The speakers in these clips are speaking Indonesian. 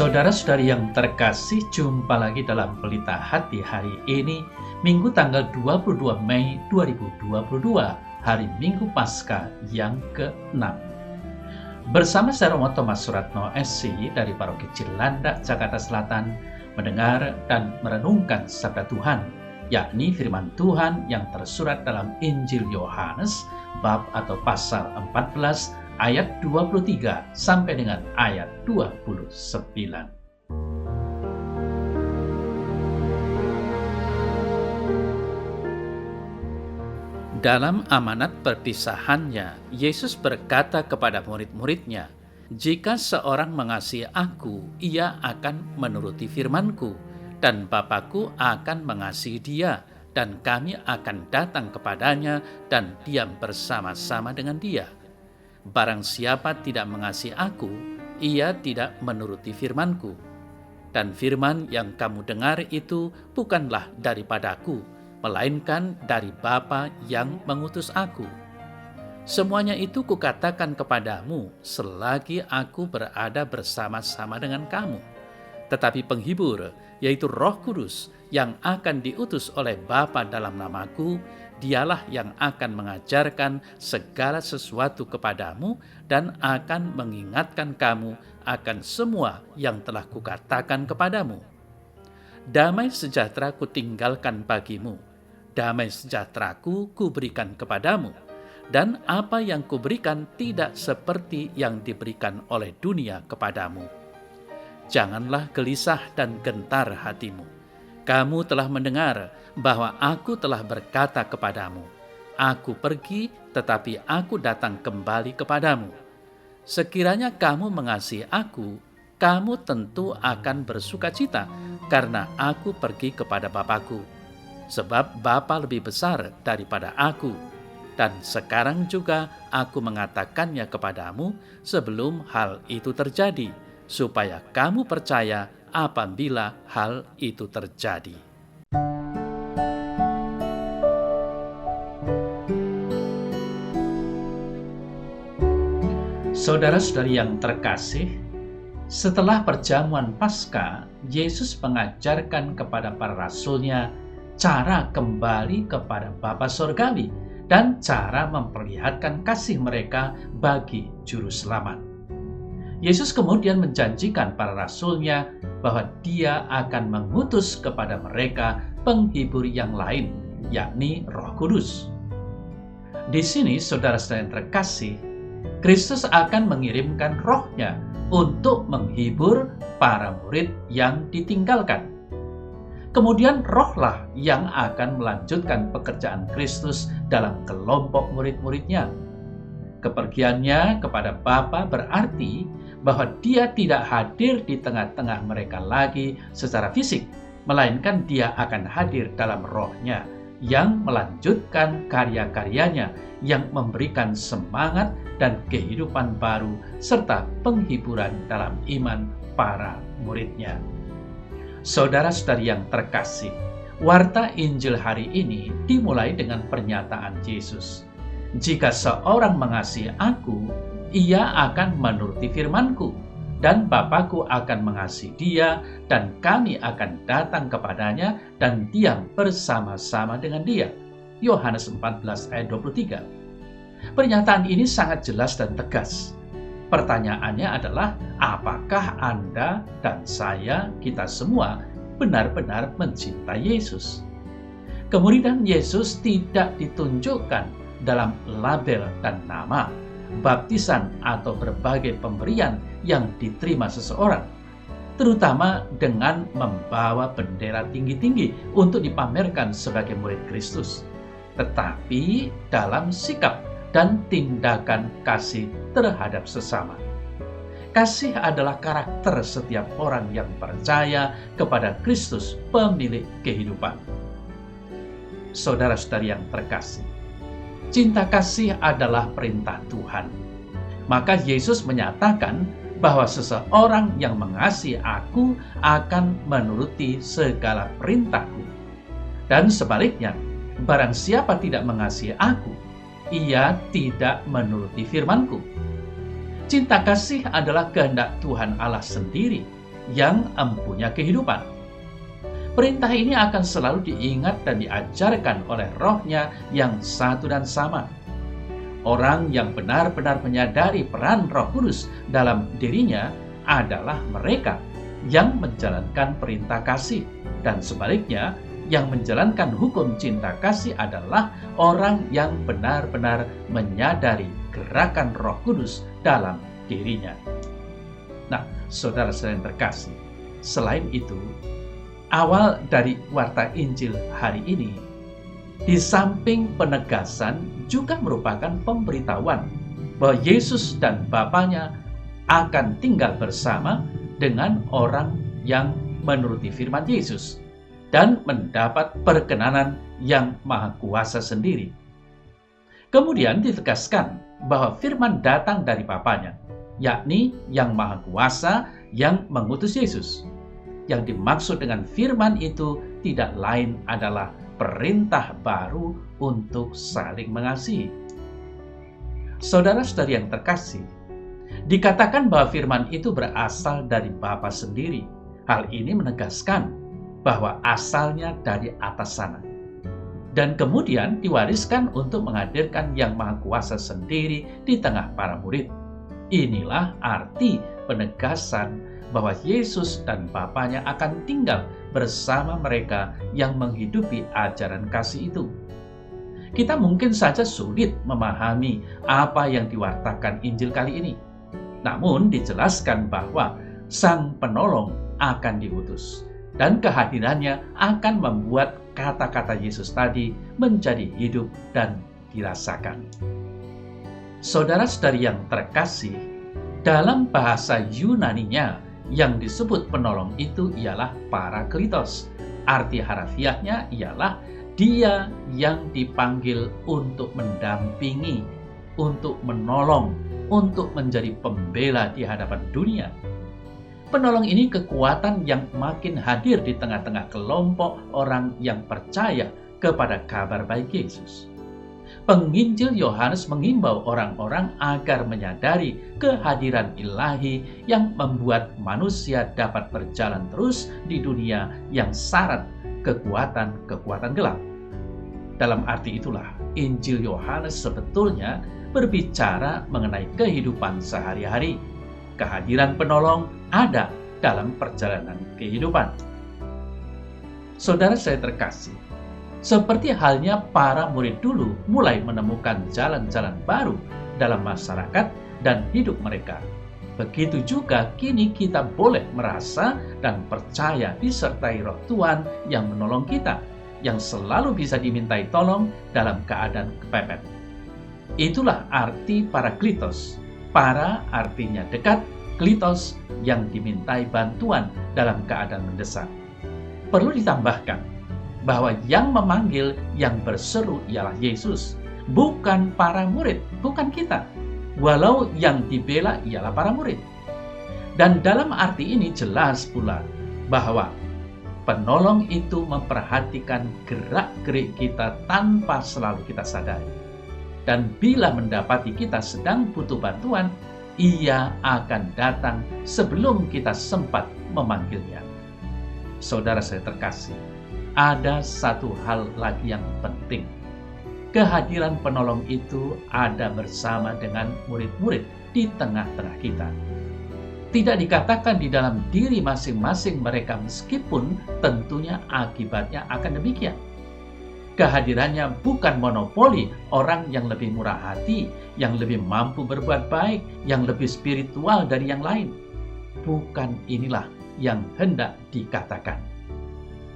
Saudara-saudari yang terkasih, jumpa lagi dalam Pelita Hati hari ini, Minggu tanggal 22 Mei 2022, hari Minggu Paskah yang ke-6. Bersama saya Romo Thomas Suratno SC dari Paroki Cilandak, Jakarta Selatan, mendengar dan merenungkan sabda Tuhan, yakni firman Tuhan yang tersurat dalam Injil Yohanes, bab atau pasal 14, ayat 23 sampai dengan ayat 29. Dalam amanat perpisahannya, Yesus berkata kepada murid-muridnya, "Jika seorang mengasihi Aku, ia akan menuruti firman-Ku, dan Bapa-Ku akan mengasihi dia, dan kami akan datang kepadanya dan diam bersama-sama dengan dia. Barang siapa tidak mengasihi Aku, ia tidak menuruti firman-Ku. Dan firman yang kamu dengar itu bukanlah daripada-Ku, melainkan dari Bapa yang mengutus Aku. Semuanya itu kukatakan kepadamu selagi Aku berada bersama-sama dengan kamu. Tetapi penghibur, yaitu Roh Kudus, yang akan diutus oleh Bapa dalam namaku, dialah yang akan mengajarkan segala sesuatu kepadamu dan akan mengingatkan kamu akan semua yang telah kukatakan kepadamu. Damai sejahtera kutinggalkan bagimu, damai sejahteraku kuberikan kepadamu, dan apa yang kuberikan tidak seperti yang diberikan oleh dunia kepadamu. Janganlah gelisah dan gentar hatimu. Kamu telah mendengar bahwa Aku telah berkata kepadamu, Aku pergi, tetapi Aku datang kembali kepadamu. Sekiranya kamu mengasihi Aku, kamu tentu akan bersukacita, karena Aku pergi kepada Bapa-Ku. Sebab Bapa lebih besar daripada Aku, dan sekarang juga Aku mengatakannya kepadamu sebelum hal itu terjadi, supaya kamu percaya apabila hal itu terjadi." Saudara-saudari yang terkasih, setelah perjamuan Paskah, Yesus mengajarkan kepada para rasul-Nya cara kembali kepada Bapa Sorgawi dan cara memperlihatkan kasih mereka bagi Juru Selamat. Yesus kemudian menjanjikan para rasul-Nya bahwa Dia akan mengutus kepada mereka penghibur yang lain, yakni Roh Kudus. Di sini, saudara-saudara yang terkasih, Kristus akan mengirimkan Roh-Nya untuk menghibur para murid yang ditinggalkan. Kemudian Rohlah yang akan melanjutkan pekerjaan Kristus dalam kelompok murid-muridnya. Kepergiannya kepada Bapa berarti bahwa Dia tidak hadir di tengah-tengah mereka lagi secara fisik, melainkan Dia akan hadir dalam Roh-Nya yang melanjutkan karya-karyanya, yang memberikan semangat dan kehidupan baru serta penghiburan dalam iman para murid-Nya. Saudara-saudari yang terkasih, warta Injil hari ini dimulai dengan pernyataan Yesus, "Jika seorang mengasihi Aku, ia akan menuruti firman-Ku, dan Bapa-Ku akan mengasihi dia, dan kami akan datang kepadanya dan diam bersama-sama dengan dia." Yohanes 14 ayat 23. Pernyataan ini sangat jelas dan tegas. Pertanyaannya adalah, apakah Anda dan saya, kita semua, benar-benar mencintai Yesus? Kemuridan Yesus tidak ditunjukkan dalam label dan nama, baptisan atau berbagai pemberian yang diterima seseorang, terutama dengan membawa bendera tinggi-tinggi untuk dipamerkan sebagai murid Kristus, tetapi dalam sikap dan tindakan kasih terhadap sesama. Kasih adalah karakter setiap orang yang percaya kepada Kristus, pemilik kehidupan. Saudara-saudari yang terkasih, cinta kasih adalah perintah Tuhan. Maka Yesus menyatakan bahwa seseorang yang mengasihi Aku akan menuruti segala perintah-Ku. Dan sebaliknya, barang siapa tidak mengasihi Aku, ia tidak menuruti firman-Ku. Cinta kasih adalah kehendak Tuhan Allah sendiri, yang empunya kehidupan. Perintah ini akan selalu diingat dan diajarkan oleh Roh-Nya yang satu dan sama. Orang yang benar-benar menyadari peran Roh Kudus dalam dirinya adalah mereka yang menjalankan perintah kasih, dan sebaliknya, yang menjalankan hukum cinta kasih adalah orang yang benar-benar menyadari gerakan Roh Kudus dalam dirinya. Nah, saudara-saudara yang terkasih, selain itu, awal dari warta Injil hari ini, di samping penegasan juga merupakan pemberitahuan bahwa Yesus dan Bapanya akan tinggal bersama dengan orang yang menuruti firman Yesus dan mendapat perkenanan yang maha kuasa sendiri. Kemudian ditegaskan bahwa firman datang dari Bapanya, yakni yang maha kuasa yang mengutus Yesus. Yang dimaksud dengan firman itu tidak lain adalah perintah baru untuk saling mengasihi. Saudara-saudari yang terkasih, dikatakan bahwa firman itu berasal dari Bapa sendiri. Hal ini menegaskan bahwa asalnya dari atas sana, dan kemudian diwariskan untuk menghadirkan yang maha kuasa sendiri di tengah para murid. Inilah arti penegasan bahwa Yesus dan Bapanya akan tinggal bersama mereka yang menghidupi ajaran kasih itu. Kita mungkin saja sulit memahami apa yang diwartakan Injil kali ini. Namun dijelaskan bahwa Sang Penolong akan diutus, dan kehadirannya akan membuat kata-kata Yesus tadi menjadi hidup dan dirasakan. Saudara-saudari yang terkasih, dalam bahasa Yunaninya yang disebut penolong itu ialah Parakletos. Arti harafiahnya ialah dia yang dipanggil untuk mendampingi, untuk menolong, untuk menjadi pembela di hadapan dunia. Penolong ini kekuatan yang makin hadir di tengah-tengah kelompok orang yang percaya kepada kabar baik Yesus. Penginjil Yohanes mengimbau orang-orang agar menyadari kehadiran ilahi yang membuat manusia dapat berjalan terus di dunia yang syarat kekuatan-kekuatan gelap. Dalam arti itulah, Injil Yohanes sebetulnya berbicara mengenai kehidupan sehari-hari. Kehadiran penolong ada dalam perjalanan kehidupan. Saudara saya terkasih, seperti halnya para murid dulu mulai menemukan jalan-jalan baru dalam masyarakat dan hidup mereka, begitu juga kini kita boleh merasa dan percaya disertai Roh Tuhan yang menolong kita, yang selalu bisa dimintai tolong dalam keadaan kepepet. Itulah arti Parakletos. Para artinya dekat, kletos yang dimintai bantuan dalam keadaan mendesak. Perlu ditambahkan bahwa yang memanggil, yang berseru ialah Yesus, bukan para murid, bukan kita. Walau yang dibela ialah para murid. Dan dalam arti ini jelas pula bahwa penolong itu memperhatikan gerak-gerik kita tanpa selalu kita sadari. Dan bila mendapati kita sedang butuh bantuan, ia akan datang sebelum kita sempat memanggilnya. Saudara saya terkasih, ada satu hal lagi yang penting. Kehadiran penolong itu ada bersama dengan murid-murid di tengah-tengah kita. Tidak dikatakan di dalam diri masing-masing mereka, meskipun tentunya akibatnya akan demikian. Kehadirannya bukan monopoli orang yang lebih murah hati, yang lebih mampu berbuat baik, yang lebih spiritual dari yang lain. Bukan inilah yang hendak dikatakan.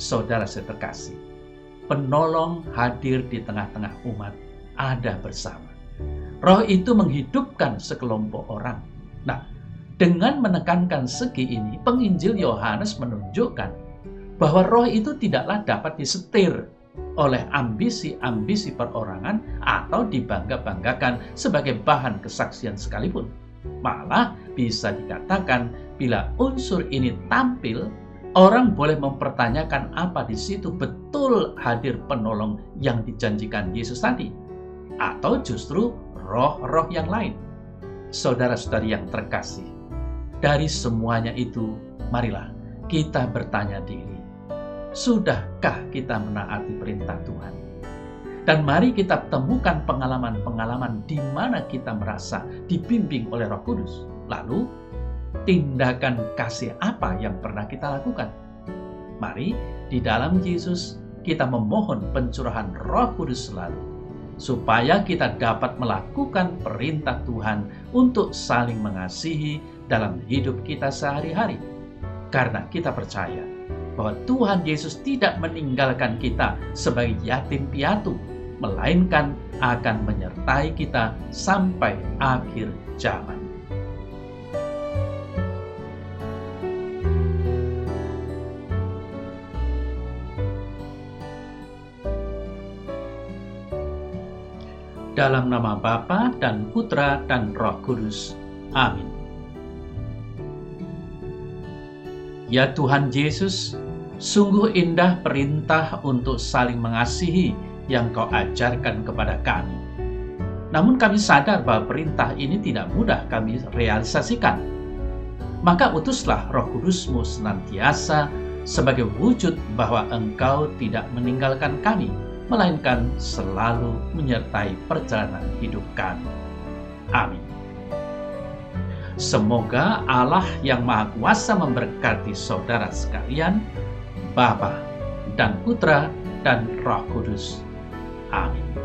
Saudara saya terkasih, penolong hadir di tengah-tengah umat, ada bersama. Roh itu menghidupkan sekelompok orang. Nah, dengan menekankan segi ini, penginjil Yohanes menunjukkan bahwa roh itu tidaklah dapat disetir oleh ambisi-ambisi perorangan atau dibangga-banggakan sebagai bahan kesaksian sekalipun. Malah bisa dikatakan bila unsur ini tampil, orang boleh mempertanyakan apa di situ betul hadir penolong yang dijanjikan Yesus tadi, atau justru roh-roh yang lain. Saudara-saudari yang terkasih, dari semuanya itu marilah kita bertanya diri, sudahkah kita menaati perintah Tuhan? Dan mari kita temukan pengalaman-pengalaman di mana kita merasa dibimbing oleh Roh Kudus. Lalu, tindakan kasih apa yang pernah kita lakukan? Mari di dalam Yesus kita memohon pencurahan Roh Kudus selalu, supaya kita dapat melakukan perintah Tuhan untuk saling mengasihi dalam hidup kita sehari-hari. Karena kita percaya bahwa Tuhan Yesus tidak meninggalkan kita sebagai yatim piatu, melainkan akan menyertai kita sampai akhir zaman. Dalam nama Bapa dan Putra dan Roh Kudus. Amin. Ya Tuhan Yesus, sungguh indah perintah untuk saling mengasihi yang Kau ajarkan kepada kami. Namun kami sadar bahwa perintah ini tidak mudah kami realisasikan. Maka utuslah Roh Kudus-Mu senantiasa sebagai wujud bahwa Engkau tidak meninggalkan kami, melainkan selalu menyertai perjalanan hidup kami. Amin. Semoga Allah yang Maha Kuasa memberkati saudara sekalian, Bapa dan Putra dan Roh Kudus. Amin.